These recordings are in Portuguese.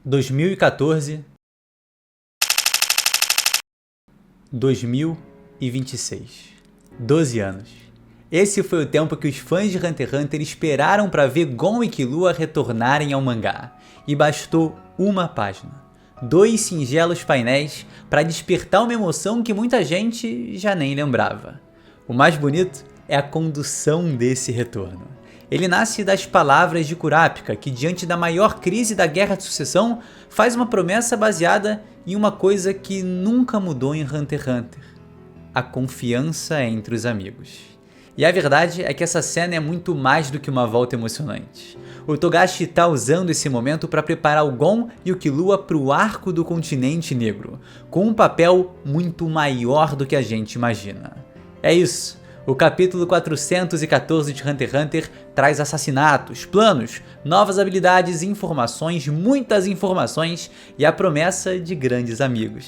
2014, 2026. 12 anos. Esse foi o tempo que os fãs de Hunter x Hunter esperaram para ver Gon e Killua retornarem ao mangá. E bastou uma página. 2 singelos painéis para despertar uma emoção que muita gente já nem lembrava. O mais bonito é a condução desse retorno. Ele nasce das palavras de Kurapika, que diante da maior crise da Guerra de Sucessão, faz uma promessa baseada em uma coisa que nunca mudou em Hunter x Hunter: a confiança entre os amigos. E a verdade é que essa cena é muito mais do que uma volta emocionante. O Togashi está usando esse momento para preparar o Gon e o Killua para o arco do continente negro, com um papel muito maior do que a gente imagina. É isso. O capítulo 414 de Hunter x Hunter traz assassinatos, planos, novas habilidades, informações, muitas informações e a promessa de grandes amigos.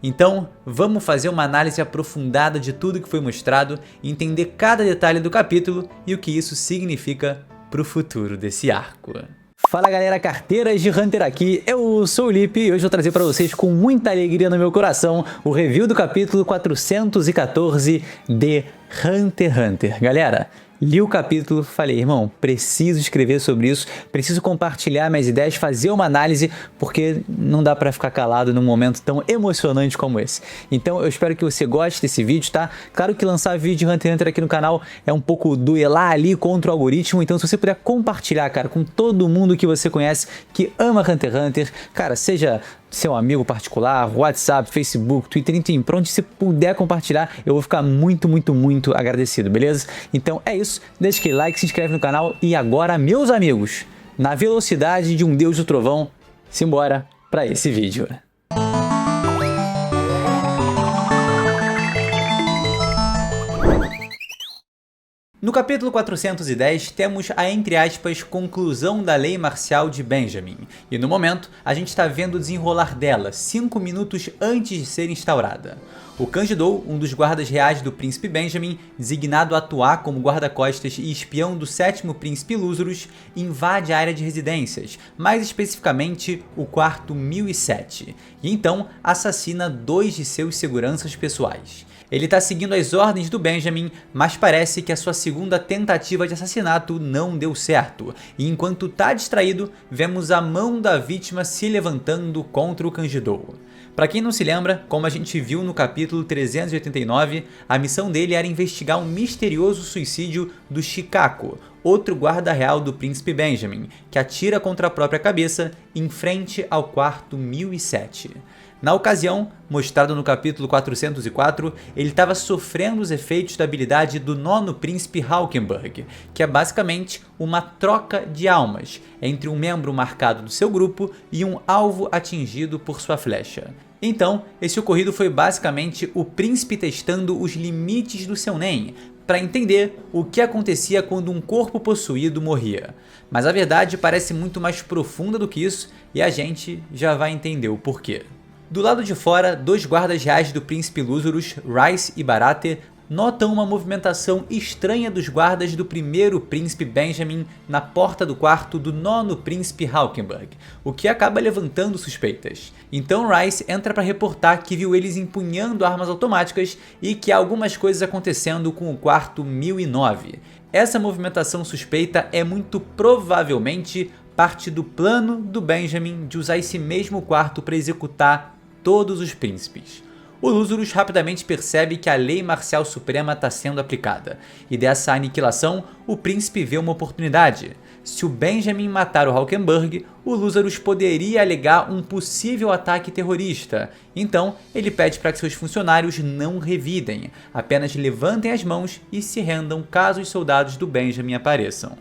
Então, vamos fazer uma análise aprofundada de tudo que foi mostrado, entender cada detalhe do capítulo e o que isso significa para o futuro desse arco. Fala galera, carteiras de Hunter aqui, eu sou o Lipe e hoje vou trazer para vocês com muita alegria no meu coração o review do capítulo 414 de Hunter x Hunter. Galera, li o capítulo, falei, irmão, preciso escrever sobre isso, preciso compartilhar minhas ideias, fazer uma análise, porque não dá pra ficar calado num momento tão emocionante como esse. Então eu espero que você goste desse vídeo, tá? Claro que lançar vídeo de Hunter x Hunter aqui no canal é um pouco duelar ali contra o algoritmo, então se você puder compartilhar, cara, com todo mundo que você conhece que ama Hunter x Hunter, cara, seja seu amigo particular, WhatsApp, Facebook, Twitter, enfim, pra onde você puder compartilhar, eu vou ficar muito agradecido, beleza? Então é isso, deixa aquele like, se inscreve no canal e agora, meus amigos, na velocidade de um deus do trovão, simbora pra esse vídeo. No capítulo 410 temos a, entre aspas, conclusão da lei marcial de Benjamin, e no momento a gente está vendo o desenrolar dela 5 minutos antes de ser instaurada. O Kanjidou, um dos guardas reais do príncipe Benjamin, designado a atuar como guarda-costas e espião do 7º príncipe Lúzurus, invade a área de residências, mais especificamente o quarto 1007, e então assassina 2 de seus seguranças pessoais. Ele está seguindo as ordens do Benjamin, mas parece que a sua segunda tentativa de assassinato não deu certo, e enquanto está distraído, vemos a mão da vítima se levantando contra o Kanjidou. Para quem não se lembra, como a gente viu no capítulo 389, a missão dele era investigar um misterioso suicídio do Shikaku, outro guarda real do príncipe Benjamin, que atira contra a própria cabeça em frente ao quarto 1007. Na ocasião, mostrado no capítulo 404, ele estava sofrendo os efeitos da habilidade do 9º príncipe Hawkenberg, que é basicamente uma troca de almas entre um membro marcado do seu grupo e um alvo atingido por sua flecha. Então, esse ocorrido foi basicamente o príncipe testando os limites do seu Nen, para entender o que acontecia quando um corpo possuído morria. Mas a verdade parece muito mais profunda do que isso e a gente já vai entender o porquê. Do lado de fora, 2 guardas reais do príncipe Lúzurus, Rice e Baratie, notam uma movimentação estranha dos guardas do 1º príncipe Benjamin na porta do quarto do 9º príncipe Hawkenberg, o que acaba levantando suspeitas. Então Rice entra para reportar que viu eles empunhando armas automáticas e que há algumas coisas acontecendo com o quarto 1009. Essa movimentação suspeita é muito provavelmente parte do plano do Benjamin de usar esse mesmo quarto para executar todos os príncipes. O Lúzurus rapidamente percebe que a lei marcial suprema está sendo aplicada, e dessa aniquilação o príncipe vê uma oportunidade. Se o Benjamin matar o Hawkenberg, o Lúzurus poderia alegar um possível ataque terrorista, então ele pede para que seus funcionários não revidem, apenas levantem as mãos e se rendam caso os soldados do Benjamin apareçam.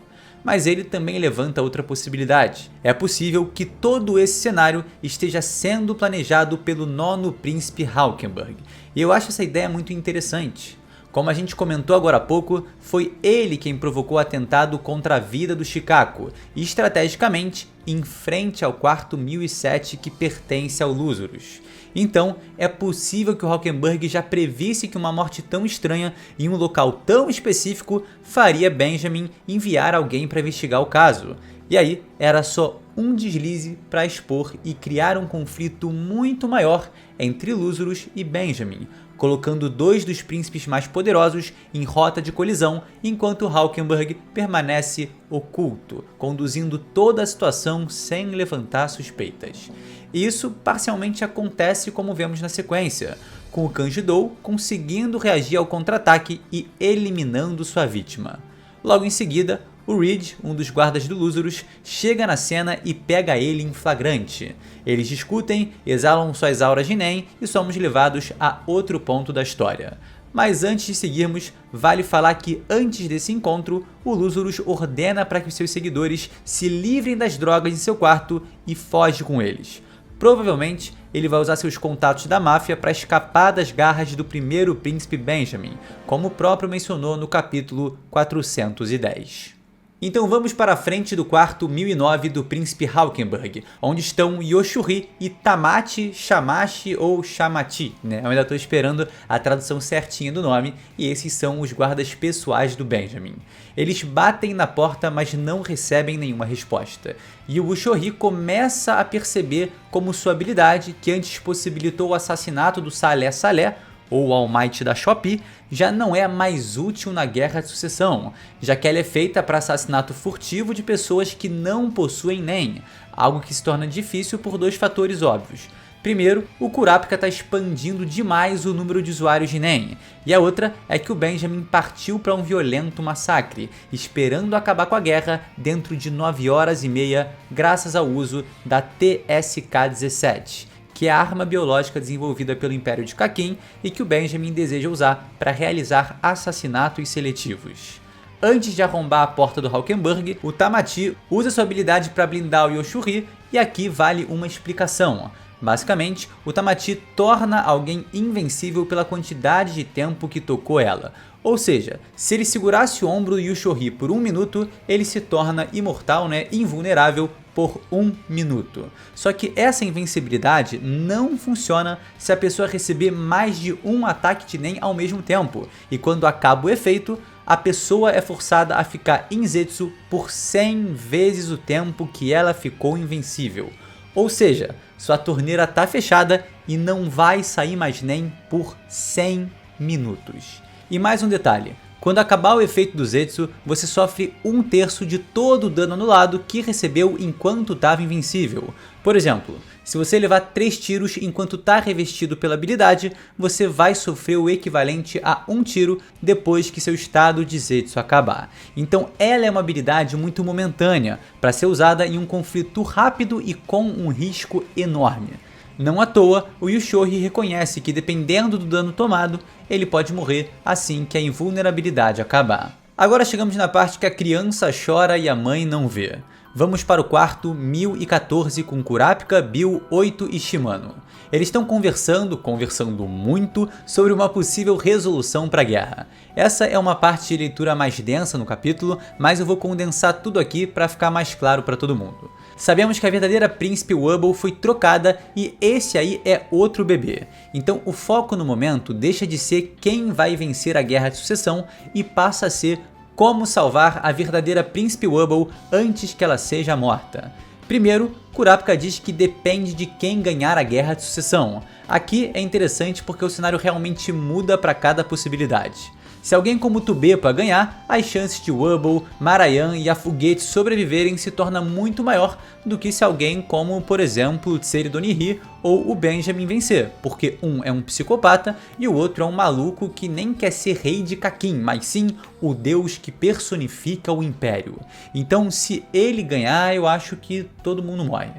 Mas ele também levanta outra possibilidade. É possível que todo esse cenário esteja sendo planejado pelo 9º príncipe Hawkenberg, e eu acho essa ideia muito interessante. Como a gente comentou agora há pouco, foi ele quem provocou o atentado contra a vida do Shikaku, e estrategicamente em frente ao quarto 1007 que pertence ao Lúzurus. Então, é possível que o Hawkenberg já previsse que uma morte tão estranha em um local tão específico faria Benjamin enviar alguém para investigar o caso. E aí era só um deslize para expor e criar um conflito muito maior entre Lúzurus e Benjamin, colocando dois dos príncipes mais poderosos em rota de colisão, enquanto Hulkenberg permanece oculto, conduzindo toda a situação sem levantar suspeitas. E isso parcialmente acontece como vemos na sequência, com o Kanjidou conseguindo reagir ao contra-ataque e eliminando sua vítima. Logo em seguida, o Reed, um dos guardas do Lúzurus, chega na cena e pega ele em flagrante. Eles discutem, exalam suas auras de Nen e somos levados a outro ponto da história. Mas antes de seguirmos, vale falar que antes desse encontro, o Lúzurus ordena para que os seus seguidores se livrem das drogas em seu quarto e foge com eles. Provavelmente, ele vai usar seus contatos da máfia para escapar das garras do primeiro príncipe Benjamin, como o próprio mencionou no capítulo 410. Então vamos para a frente do quarto 1009 do príncipe Hulkenberg, onde estão Yoshuri e Tamashi, Shamashi ou Shamati, né? Eu ainda estou esperando a tradução certinha do nome, e esses são os guardas pessoais do Benjamin. Eles batem na porta, mas não recebem nenhuma resposta. E o Yoshuri começa a perceber como sua habilidade, que antes possibilitou o assassinato do Saleh Saleh, ou All Might da Shopee, já não é mais útil na Guerra de Sucessão, já que ela é feita para assassinato furtivo de pessoas que não possuem Nen, algo que se torna difícil por dois fatores óbvios. Primeiro, o Kurapika está expandindo demais o número de usuários de Nen, e a outra é que o Benjamin partiu para um violento massacre, esperando acabar com a guerra dentro de 9 horas e meia, graças ao uso da TSK-17. Que é a arma biológica desenvolvida pelo Império de Kakin e que o Benjamin deseja usar para realizar assassinatos seletivos. Antes de arrombar a porta do Hulkenberg, o Tamashi usa sua habilidade para blindar o Yoshuri, e aqui vale uma explicação. Basicamente, o Tamashi torna alguém invencível pela quantidade de tempo que tocou ela. Ou seja, se ele segurasse o ombro do Yoshuri por 1 minuto, ele se torna imortal, invulnerável, por 1 minuto. Só que essa invencibilidade não funciona se a pessoa receber mais de um ataque de Nen ao mesmo tempo, e quando acaba o efeito, a pessoa é forçada a ficar em Zetsu por 100 vezes o tempo que ela ficou invencível. Ou seja, sua torneira tá fechada e não vai sair mais Nen por 100 minutos. E mais um detalhe. Quando acabar o efeito do Zetsu, você sofre 1/3 de todo o dano anulado que recebeu enquanto estava invencível. Por exemplo, se você levar 3 tiros enquanto está revestido pela habilidade, você vai sofrer o equivalente a 1 tiro depois que seu estado de Zetsu acabar. Então ela é uma habilidade muito momentânea, para ser usada em um conflito rápido e com um risco enorme. Não à toa, o Yoshuri reconhece que dependendo do dano tomado, ele pode morrer assim que a invulnerabilidade acabar. Agora chegamos na parte que a criança chora e a mãe não vê. Vamos para o quarto 1014 com Kurapika, Bill, 8 e Shimano. Eles estão conversando muito, sobre uma possível resolução para a guerra. Essa é uma parte de leitura mais densa no capítulo, mas eu vou condensar tudo aqui para ficar mais claro para todo mundo. Sabemos que a verdadeira príncipe Wubble foi trocada e esse aí é outro bebê. Então o foco no momento deixa de ser quem vai vencer a Guerra de Sucessão e passa a ser como salvar a verdadeira príncipe Wubble antes que ela seja morta. Primeiro, Kurapika diz que depende de quem ganhar a Guerra de Sucessão. Aqui é interessante porque o cenário realmente muda para cada possibilidade. Se alguém como Tubepa ganhar, as chances de Wubble, Marayan e a Foguete sobreviverem se torna muito maior do que se alguém como, por exemplo, Tseridonihi ou o Benjamin vencer, porque um é um psicopata e o outro é um maluco que nem quer ser rei de Kakin, mas sim o deus que personifica o Império. Então se ele ganhar, eu acho que todo mundo morre.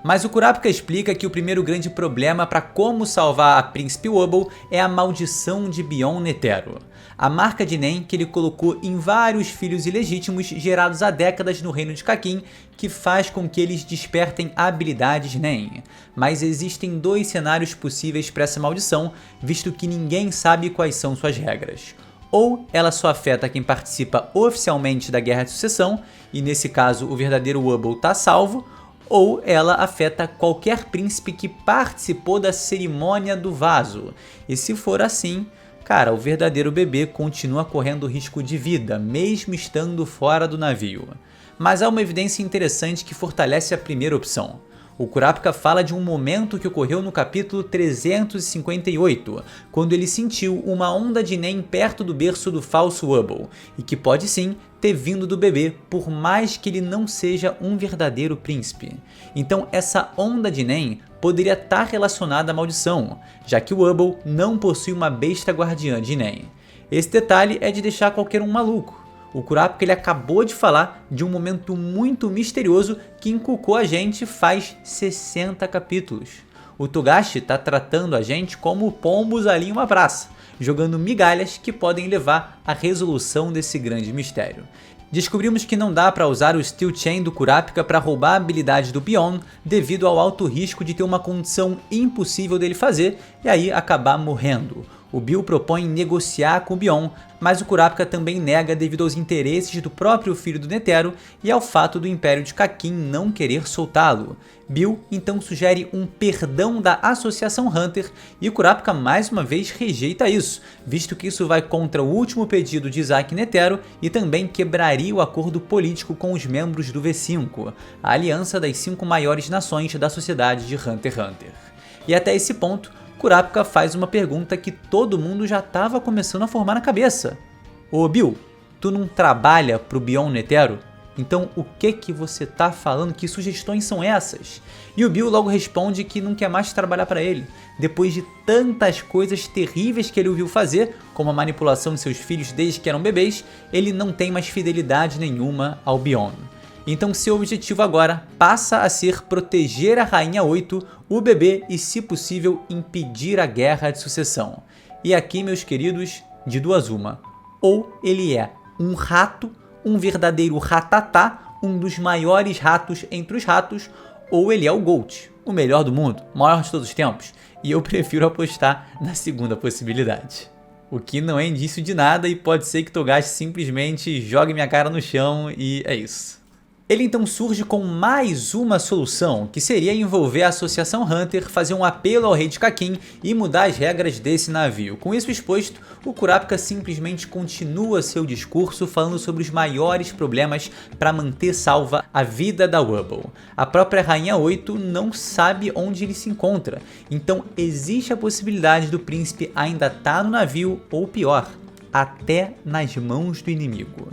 Mas o Kurapika explica que o primeiro grande problema para como salvar a príncipe Wubble é a maldição de Bion Netero. A marca de Nen que ele colocou em vários filhos ilegítimos gerados há décadas no reino de Kakin, que faz com que eles despertem habilidades Nen. Mas existem 2 cenários possíveis para essa maldição, visto que ninguém sabe quais são suas regras. Ou ela só afeta quem participa oficialmente da Guerra de Sucessão, e nesse caso o verdadeiro Wubble está salvo, ou ela afeta qualquer príncipe que participou da cerimônia do vaso. E se for assim, cara, o verdadeiro bebê continua correndo risco de vida, mesmo estando fora do navio. mas há uma evidência interessante que fortalece a primeira opção. O Kurapika fala de um momento que ocorreu no capítulo 358, quando ele sentiu uma onda de Nen perto do berço do falso Wubble, e que pode sim ter vindo do bebê, por mais que ele não seja um verdadeiro príncipe. Então essa onda de Nen poderia estar relacionada à maldição, já que o Wubble não possui uma besta guardiã de Nen. Esse detalhe é de deixar qualquer um maluco. O Kurapika ele acabou de falar de um momento muito misterioso que encucou a gente faz 60 capítulos. O Togashi está tratando a gente como pombos ali em uma praça, jogando migalhas que podem levar à resolução desse grande mistério. Descobrimos que não dá para usar o Steel Chain do Kurapika para roubar a habilidade do Bion devido ao alto risco de ter uma condição impossível dele fazer e aí acabar morrendo. O Bill propõe negociar com o Bion, mas o Kurapika também nega devido aos interesses do próprio filho do Netero e ao fato do Império de Kakin não querer soltá-lo. Bill então sugere um perdão da Associação Hunter e o Kurapika mais uma vez rejeita isso, visto que isso vai contra o último pedido de Isaac Netero e também quebraria o acordo político com os membros do V5, a aliança das 5 maiores nações da sociedade de Hunter x Hunter. E até esse ponto, Kurapika faz uma pergunta que todo mundo já estava começando a formar na cabeça. Ô Bill, tu não trabalha pro Bion Netero? Então o que você tá falando? Que sugestões são essas? E o Bill logo responde que não quer mais trabalhar para ele. Depois de tantas coisas terríveis que ele o viu fazer, como a manipulação de seus filhos desde que eram bebês, ele não tem mais fidelidade nenhuma ao Bion. Então seu objetivo agora passa a ser proteger a Rainha 8, o bebê e, se possível, impedir a guerra de sucessão. E aqui, meus queridos, de duas uma. Ou ele é um rato, um verdadeiro ratatá, um dos maiores ratos entre os ratos, ou ele é o GOAT, o melhor do mundo, o maior de todos os tempos. E eu prefiro apostar na segunda possibilidade. O que não é indício de nada e pode ser que Togashi simplesmente jogue minha cara no chão e é isso. Ele então surge com mais uma solução, que seria envolver a Associação Hunter, fazer um apelo ao rei de Kakin e mudar as regras desse navio. Com isso exposto, o Kurapika simplesmente continua seu discurso falando sobre os maiores problemas para manter salva a vida da Wubble. A própria Rainha 8 não sabe onde ele se encontra, então existe a possibilidade do príncipe ainda estar no navio ou pior, até nas mãos do inimigo.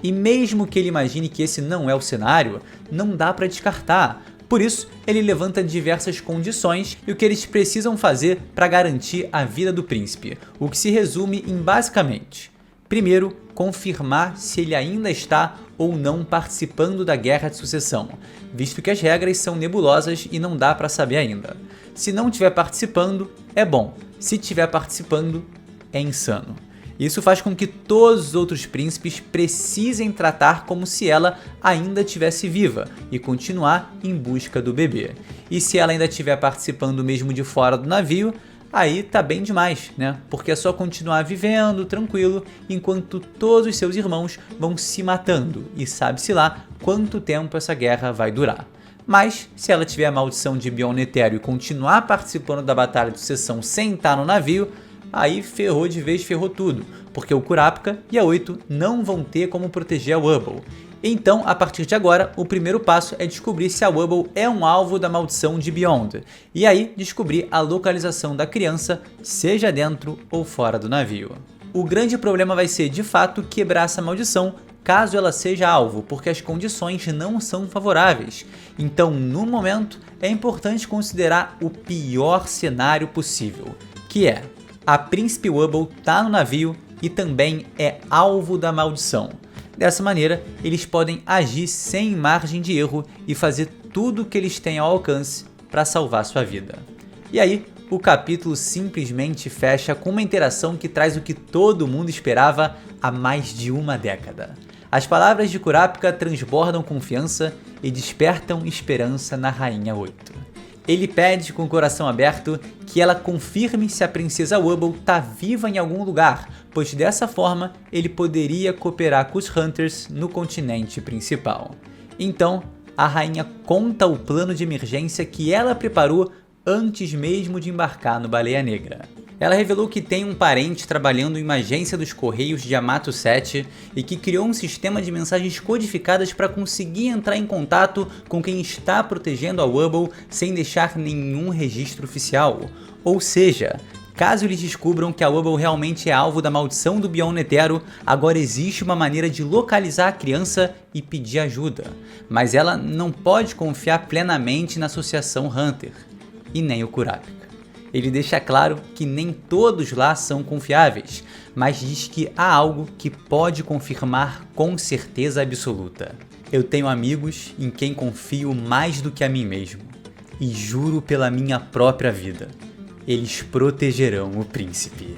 E mesmo que ele imagine que esse não é o cenário, não dá para descartar. Por isso, ele levanta diversas condições e o que eles precisam fazer para garantir a vida do príncipe, o que se resume em basicamente: primeiro, confirmar se ele ainda está ou não participando da guerra de sucessão, visto que as regras são nebulosas e não dá para saber ainda. Se não estiver participando, é bom. Se estiver participando, é insano. Isso faz com que todos os outros príncipes precisem tratar como se ela ainda estivesse viva e continuar em busca do bebê. E se ela ainda estiver participando mesmo de fora do navio, aí tá bem demais, né? Porque é só continuar vivendo tranquilo enquanto todos os seus irmãos vão se matando e sabe-se lá quanto tempo essa guerra vai durar. Mas, se ela tiver a maldição de Bion Netero e continuar participando da batalha de sucessão sem estar no navio, aí ferrou de vez, ferrou tudo, porque o Kurapika e a 8 não vão ter como proteger a Wubble. Então, a partir de agora, o primeiro passo é descobrir se a Wubble é um alvo da maldição de Beyond, e aí descobrir a localização da criança, seja dentro ou fora do navio. O grande problema vai ser, de fato, quebrar essa maldição, caso ela seja alvo, porque as condições não são favoráveis. Então, no momento, é importante considerar o pior cenário possível, que é: a Príncipe Wubble tá no navio e também é alvo da maldição. Dessa maneira, eles podem agir sem margem de erro e fazer tudo o que eles têm ao alcance para salvar sua vida. E aí, o capítulo simplesmente fecha com uma interação que traz o que todo mundo esperava há mais de uma década. As palavras de Kurapika transbordam confiança e despertam esperança na Rainha 8. Ele pede com o coração aberto que ela confirme se a princesa Wubble está viva em algum lugar, pois dessa forma ele poderia cooperar com os Hunters no continente principal. Então, a rainha conta o plano de emergência que ela preparou antes mesmo de embarcar no Baleia Negra. Ela revelou que tem um parente trabalhando em uma agência dos Correios de Yamato 7 e que criou um sistema de mensagens codificadas para conseguir entrar em contato com quem está protegendo a Wubble sem deixar nenhum registro oficial. Ou seja, caso eles descubram que a Wubble realmente é alvo da maldição do bioma Netero, agora existe uma maneira de localizar a criança e pedir ajuda. Mas ela não pode confiar plenamente na Associação Hunter, e nem o Kurapika. Ele deixa claro que nem todos lá são confiáveis, mas diz que há algo que pode confirmar com certeza absoluta. Eu tenho amigos em quem confio mais do que a mim mesmo, e juro pela minha própria vida, eles protegerão o príncipe.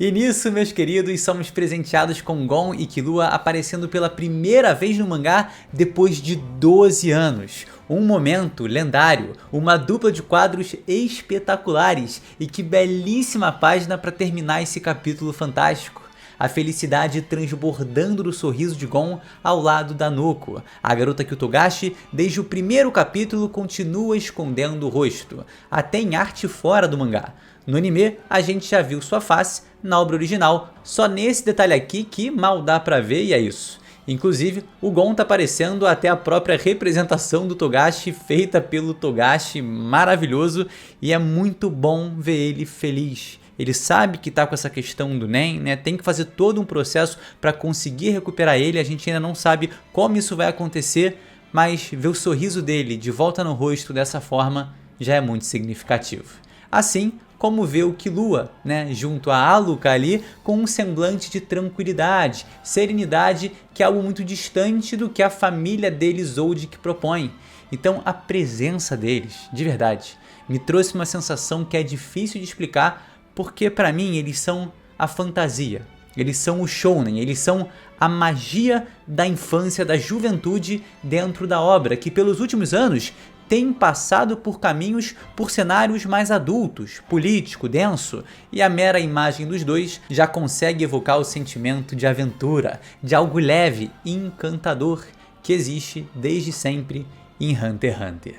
E nisso, meus queridos, somos presenteados com Gon e Killua aparecendo pela primeira vez no mangá depois de 12 anos. Um momento lendário, uma dupla de quadros espetaculares e que belíssima página para terminar esse capítulo fantástico. A felicidade transbordando do sorriso de Gon ao lado da Noko, a garota que o Togashi, desde o primeiro capítulo, continua escondendo o rosto, até em arte fora do mangá. No anime, a gente já viu sua face na obra original, só nesse detalhe aqui que mal dá pra ver e é isso. Inclusive, o Gon tá aparecendo até a própria representação do Togashi feita pelo Togashi maravilhoso e é muito bom ver ele feliz. Ele sabe que tá com essa questão do Nen, né? Tem que fazer todo um processo para conseguir recuperar ele, a gente ainda não sabe como isso vai acontecer, mas ver o sorriso dele de volta no rosto dessa forma já é muito significativo. Assim como ver o Killua, né, junto a Alluka ali, com um semblante de tranquilidade, serenidade, que é algo muito distante do que a família deles Zold propõe. Então a presença deles, de verdade, me trouxe uma sensação que é difícil de explicar, porque para mim eles são a fantasia, eles são o shounen, eles são a magia da infância, da juventude dentro da obra, que pelos últimos anos tem passado por caminhos, por cenários mais adultos, político, denso, e a mera imagem dos dois já consegue evocar o sentimento de aventura, de algo leve e encantador que existe desde sempre em Hunter x Hunter.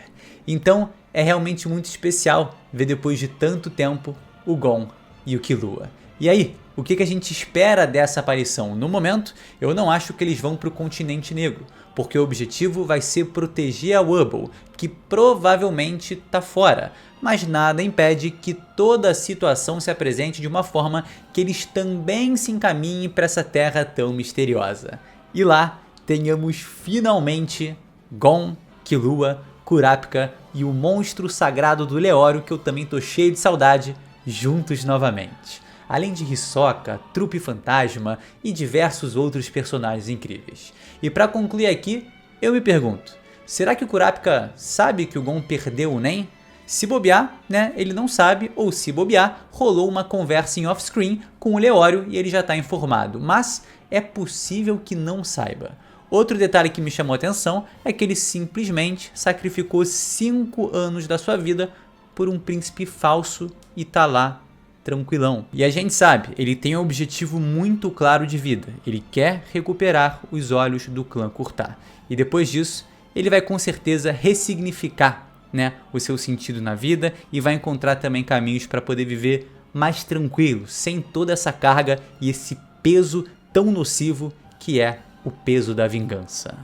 Então é realmente muito especial ver depois de tanto tempo o Gon e o Killua. E aí, o que a gente espera dessa aparição? No momento, eu não acho que eles vão para o continente negro, porque o objetivo vai ser proteger a Wubble, que provavelmente está fora, mas nada impede que toda a situação se apresente de uma forma que eles também se encaminhem para essa terra tão misteriosa. E lá tenhamos finalmente Gon, Killua, Kurapika e o monstro sagrado do Leório, que eu também tô cheio de saudade, juntos novamente. Além de Hisoka, Trupe Fantasma e diversos outros personagens incríveis. E para concluir aqui, eu me pergunto, será que o Kurapika sabe que o Gon perdeu o Nen? Se bobear, né, ele não sabe, ou se bobear, rolou uma conversa em off-screen com o Leório e ele já está informado, mas é possível que não saiba. Outro detalhe que me chamou a atenção é que ele simplesmente sacrificou 5 anos da sua vida por um príncipe falso e tá lá tranquilão. E a gente sabe, ele tem um objetivo muito claro de vida. Ele quer recuperar os olhos do clã Kurta. E depois disso, ele vai com certeza ressignificar, né, o seu sentido na vida e vai encontrar também caminhos para poder viver mais tranquilo, sem toda essa carga e esse peso tão nocivo que é o peso da vingança.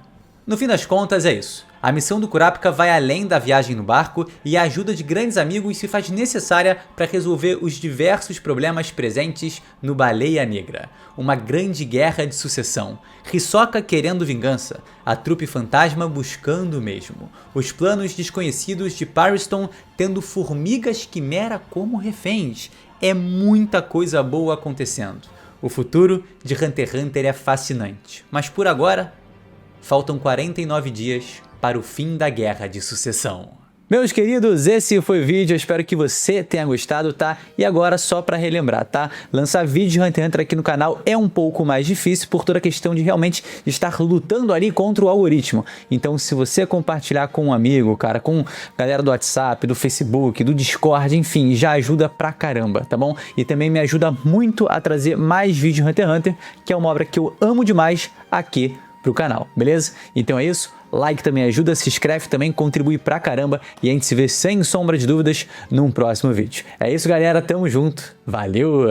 No fim das contas é isso. A missão do Kurapika vai além da viagem no barco e a ajuda de grandes amigos se faz necessária para resolver os diversos problemas presentes no Baleia Negra. Uma grande guerra de sucessão. Hisoka querendo vingança, a trupe fantasma buscando o mesmo. Os planos desconhecidos de Pariston tendo formigas quimera como reféns. É muita coisa boa acontecendo. O futuro de Hunter x Hunter é fascinante, mas por agora, faltam 49 dias para o fim da Guerra de Sucessão. Meus queridos, esse foi o vídeo, eu espero que você tenha gostado, tá? E agora só para relembrar, tá? Lançar vídeo de Hunter x Hunter aqui no canal é um pouco mais difícil por toda a questão de realmente estar lutando ali contra o algoritmo. Então se você compartilhar com um amigo, cara, com galera do WhatsApp, do Facebook, do Discord, enfim, já ajuda pra caramba, tá bom? E também me ajuda muito a trazer mais vídeos de Hunter x Hunter, que é uma obra que eu amo demais aqui pro canal, beleza? Então é isso, like também ajuda, se inscreve também, contribui pra caramba e a gente se vê sem sombra de dúvidas num próximo vídeo. É isso, galera, tamo junto, valeu!